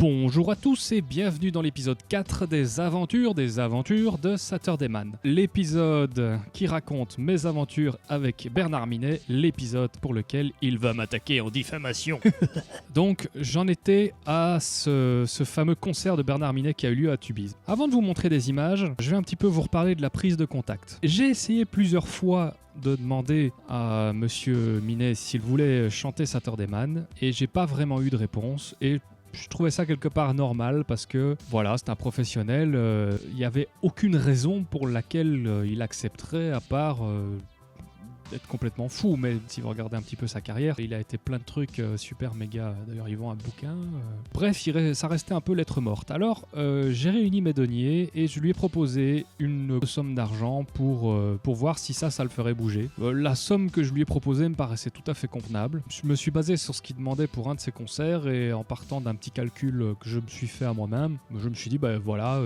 Bonjour à tous et bienvenue dans l'épisode 4 des aventures de Saturday Man. L'épisode qui raconte mes aventures avec Bernard Minet, l'épisode pour lequel il va m'attaquer en diffamation. Donc j'en étais à ce fameux concert de Bernard Minet qui a eu lieu à Tubize. Avant de vous montrer des images, je vais un petit peu vous reparler de la prise de contact. J'ai essayé plusieurs fois de demander à Monsieur Minet s'il voulait chanter Saturday Man et j'ai pas vraiment eu de réponse et je trouvais ça quelque part normal parce que voilà, c'est un professionnel, il n'y avait aucune raison pour laquelle il accepterait à part d'être complètement fou. Mais si vous regardez un petit peu sa carrière, il a été plein de trucs super méga, d'ailleurs ils vend un bouquin. Bref, ça restait un peu lettre morte. Alors j'ai réuni mes deniers et je lui ai proposé une somme d'argent pour voir si ça le ferait bouger. La somme que je lui ai proposée me paraissait tout à fait convenable. Je me suis basé sur ce qu'il demandait pour un de ses concerts et en partant d'un petit calcul que je me suis fait à moi-même, je me suis dit voilà,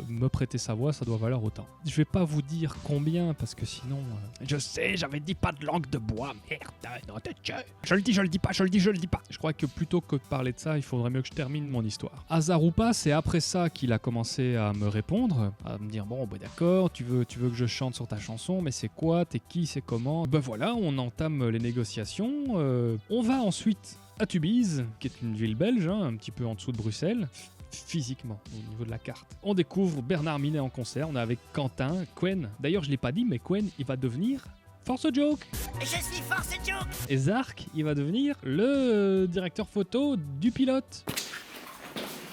me prêter sa voix, ça doit valoir autant. Je vais pas vous dire combien parce que sinon... Je sais, j'avais dit pas de langue de bois, merde, non, je le dis pas. Je crois que plutôt que de parler de ça, il faudrait mieux que je termine mon histoire. Hasard ou pas, c'est après ça qu'il a commencé à me répondre, à me dire bon, d'accord, tu veux que je chante sur ta chanson, mais c'est quoi, t'es qui, c'est comment. Voilà, on entame les négociations. On va ensuite à Tubize, qui est une ville belge, un petit peu en dessous de Bruxelles. Physiquement, au niveau de la carte. On découvre Bernard Minet en concert, on est avec Quentin, Quen. D'ailleurs, je l'ai pas dit, mais Quen, il va devenir Force Joke. Je suis Force Joke. Et Zark, il va devenir le directeur photo du pilote.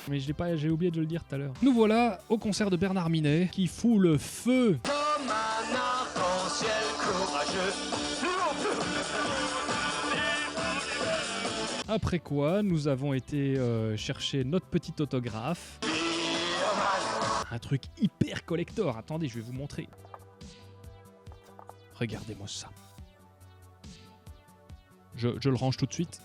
Mais j'ai oublié de le dire tout à l'heure. Nous voilà au concert de Bernard Minet, qui fout le feu. Comme un arc-en-ciel courageux. Après quoi, nous avons été chercher notre petit autographe. Un truc hyper collector. Attendez, je vais vous montrer. Regardez-moi ça. Je le range tout de suite.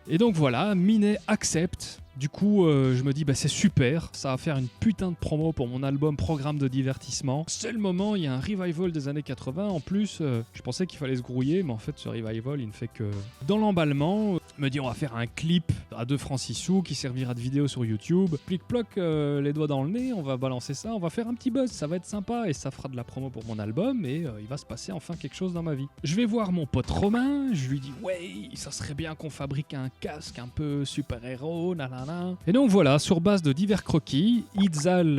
Et donc voilà, Minet accepte. Du coup, je me dis, c'est super, ça va faire une putain de promo pour mon album Programme de divertissement. C'est le moment, il y a un revival des années 80. En plus, je pensais qu'il fallait se grouiller, mais en fait, ce revival, il ne fait que... Dans l'emballement, me dit, on va faire un clip à 2 francs 6 sous qui servira de vidéo sur YouTube. Plic-ploc, les doigts dans le nez, on va balancer ça, on va faire un petit buzz, ça va être sympa et ça fera de la promo pour mon album et il va se passer enfin quelque chose dans ma vie. Je vais voir mon pote Romain, je lui dis, ouais, ça serait bien qu'on fabrique un casque un peu super-héros, nanana. Et donc voilà, sur base de divers croquis, Itzal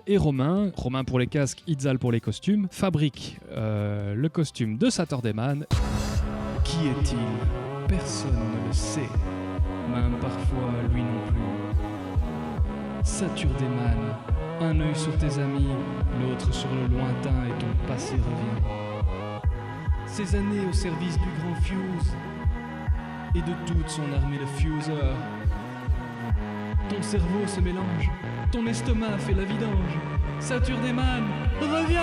et Romain pour les casques, Itzal pour les costumes, fabriquent le costume de Saturday Man. Qui est-il ? Personne ne le sait, même parfois lui non plus. Saturday Man, un œil sur tes amis, l'autre sur le lointain et ton passé revient. Ces années au service du grand Fuse et de toute son armée de fuseurs. Ton cerveau se mélange, ton estomac fait la vidange. Saturday Man, reviens!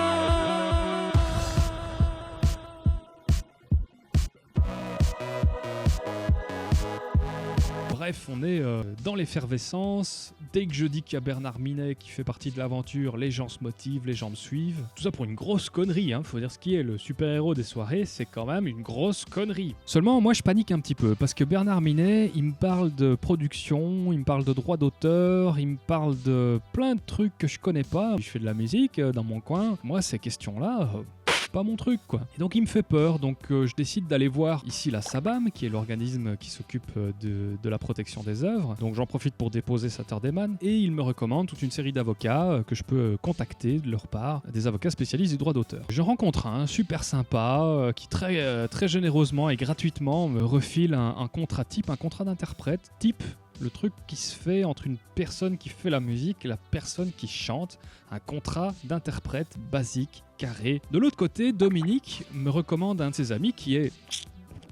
Bref, on est dans l'effervescence. Dès que je dis qu'il y a Bernard Minet qui fait partie de l'aventure, les gens se motivent, les gens me suivent. Tout ça pour une grosse connerie, faut dire ce qui est. Le super-héros des soirées, c'est quand même une grosse connerie. Seulement, moi, je panique un petit peu, parce que Bernard Minet, il me parle de production, il me parle de droits d'auteur, il me parle de plein de trucs que je connais pas. Je fais de la musique dans mon coin. Moi, ces questions-là... pas mon truc quoi. Et donc il me fait peur, donc je décide d'aller voir ici la SABAM, qui est l'organisme qui s'occupe de la protection des œuvres. Donc j'en profite pour déposer Saturday Man et il me recommande toute une série d'avocats que je peux contacter de leur part, des avocats spécialistes du droit d'auteur. Je rencontre un super sympa qui très généreusement et gratuitement me refile un contrat type, un contrat d'interprète type. Le truc qui se fait entre une personne qui fait la musique et la personne qui chante, un contrat d'interprète basique, carré. De l'autre côté, Dominique me recommande un de ses amis qui est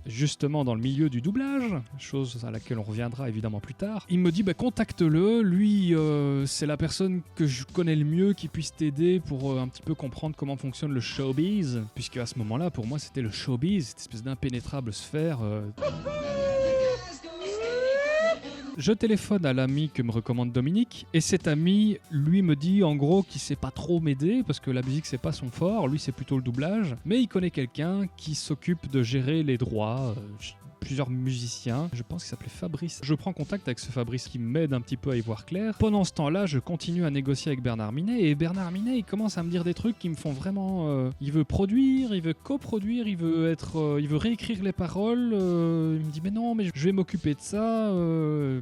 justement dans le milieu du doublage, chose à laquelle on reviendra évidemment plus tard. Il me dit contacte-le, lui c'est la personne que je connais le mieux qui puisse t'aider pour un petit peu comprendre comment fonctionne le showbiz, puisque à ce moment-là pour moi c'était le showbiz, cette espèce d'impénétrable sphère... Je téléphone à l'ami que me recommande Dominique et cet ami lui me dit en gros qu'il sait pas trop m'aider parce que la musique c'est pas son fort, lui c'est plutôt le doublage, mais il connaît quelqu'un qui s'occupe de gérer les droits. plusieurs musiciens. Je pense qu'il s'appelait Fabrice. Je prends contact avec ce Fabrice qui m'aide un petit peu à y voir clair. Pendant ce temps-là, je continue à négocier avec Bernard Minet et Bernard Minet, il commence à me dire des trucs qui me font vraiment... il veut produire, il veut coproduire, il veut réécrire les paroles. Il me dit mais non, mais je vais m'occuper de ça.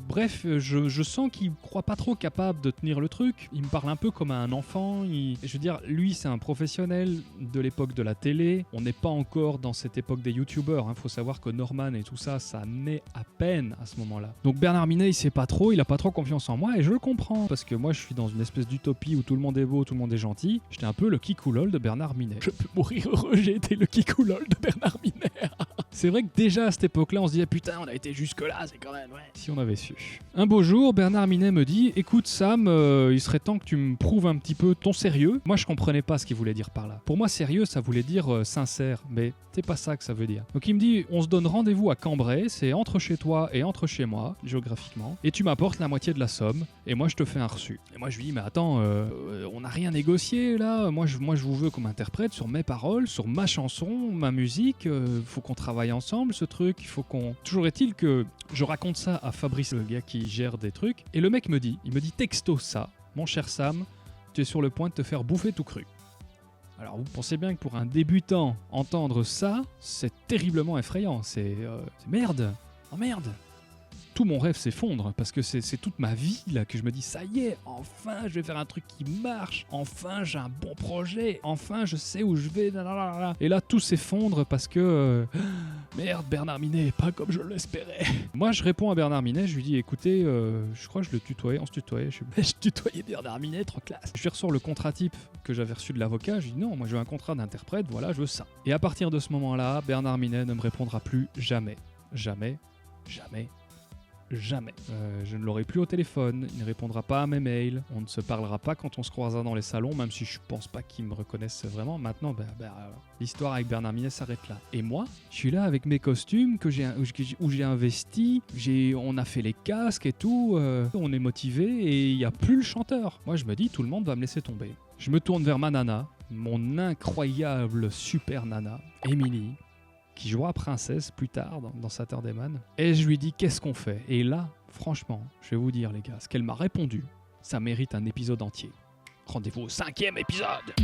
Bref, je sens qu'il croit pas trop capable de tenir le truc. Il me parle un peu comme à un enfant. Je veux dire, lui, c'est un professionnel de l'époque de la télé. On n'est pas encore dans cette époque des youtubeurs. Faut savoir que Norman et tout ça, ça naît à peine à ce moment-là. Donc Bernard Minet, il sait pas trop, il a pas trop confiance en moi et je le comprends. Parce que moi, je suis dans une espèce d'utopie où tout le monde est beau, tout le monde est gentil. J'étais un peu le kikoulol de Bernard Minet. Je peux mourir heureux, j'ai été le kikoulol de Bernard Minet. C'est vrai que déjà à cette époque-là, on se disait putain, on a été jusque-là, c'est quand même, ouais. Si on avait su. Un beau jour, Bernard Minet me dit écoute Sam, il serait temps que tu me prouves un petit peu ton sérieux. Moi, je comprenais pas ce qu'il voulait dire par là. Pour moi, sérieux, ça voulait dire sincère, mais c'est pas ça que ça veut dire. Donc il me dit on se donne rendez-vous à Cambrai, c'est entre chez toi et entre chez moi, géographiquement, et tu m'apportes la moitié de la somme, et moi je te fais un reçu. Et moi je lui dis mais attends, on n'a rien négocié là, moi je vous veux comme interprète sur mes paroles, sur ma chanson, ma musique, faut qu'on travaille ensemble ce truc, il faut qu'on... Toujours est-il que je raconte ça à Fabrice, le gars qui gère des trucs, et le mec me dit texto ça, mon cher Sam, tu es sur le point de te faire bouffer tout cru. Alors vous pensez bien que pour un débutant, entendre ça, c'est terriblement effrayant, c'est merde, oh merde. Tout mon rêve s'effondre parce que c'est toute ma vie là que je me dis ça y est, enfin je vais faire un truc qui marche, enfin j'ai un bon projet, enfin je sais où je vais, lalalala. Et là tout s'effondre parce que merde, Bernard Minet, pas comme je l'espérais. Moi je réponds à Bernard Minet, je lui dis écoutez, je crois que je le tutoyais, on se tutoyait, je tutoyais Bernard Minet, trop classe. Je lui ressors le contrat type que j'avais reçu de l'avocat, je lui dis non, moi je veux un contrat d'interprète, voilà, je veux ça. Et à partir de ce moment-là, Bernard Minet ne me répondra plus jamais, jamais, jamais. Jamais. Je ne l'aurai plus au téléphone, il ne répondra pas à mes mails, on ne se parlera pas quand on se croisera dans les salons, même si je pense pas qu'il me reconnaisse vraiment. Maintenant, l'histoire avec Bernard Minet s'arrête là. Et moi, je suis là avec mes costumes où j'ai investi, on a fait les casques et tout, on est motivé et il n'y a plus le chanteur. Moi, je me dis, tout le monde va me laisser tomber. Je me tourne vers ma nana, mon incroyable super nana, Émilie, qui jouera Princesse plus tard dans Saturday Man. Et je lui dis qu'est-ce qu'on fait ? Et là, franchement, je vais vous dire les gars, ce qu'elle m'a répondu, ça mérite un épisode entier. Rendez-vous au 5e épisode.